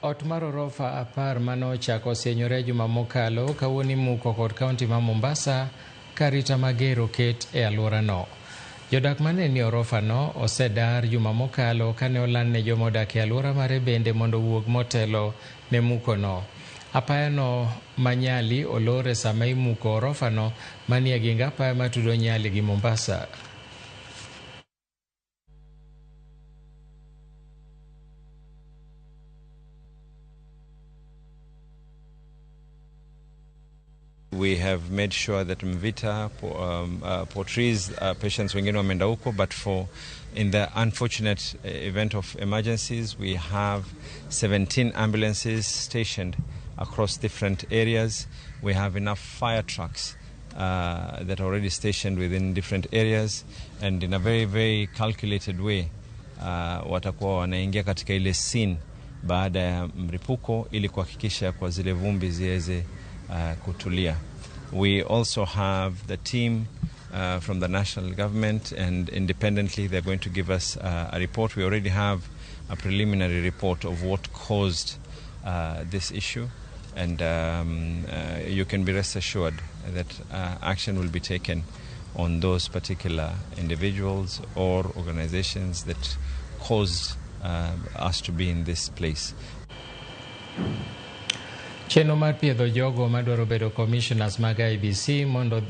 Ot mar orofa 10 manochako osienyore juma mokalo kawuoni Muko kod kaunti ma Mombasa karita mager oket e alworano. Jodak mane ni orofa no osedar juma mokalo kane oland ne jomodak e alwora mare bende mondo wuog motelo ne muko no. Apaya no manyali olore sama imuko orofa no manie ginga apaya matudo Nyali gi Mombasa. We have made sure that Mvita portrays patients wengine wameenda huko, but in the unfortunate event of emergencies, we have 17 ambulances stationed across different areas. We have enough fire trucks that are already stationed within different areas, and in a very, very calculated way, watakuwa wanaingia katika ile scene baada ya mripuko ili kuhakikisha kwa zile vumbi ziweze kutulia. We also have the team from the national government, and independently they're going to give us a report. We already have a preliminary report of what caused this issue, and you can be rest assured that action will be taken on those particular individuals or organizations that caused us to be in this place. Chenro mar piedho jogo madwaro bedo commissioners mag IBC mondo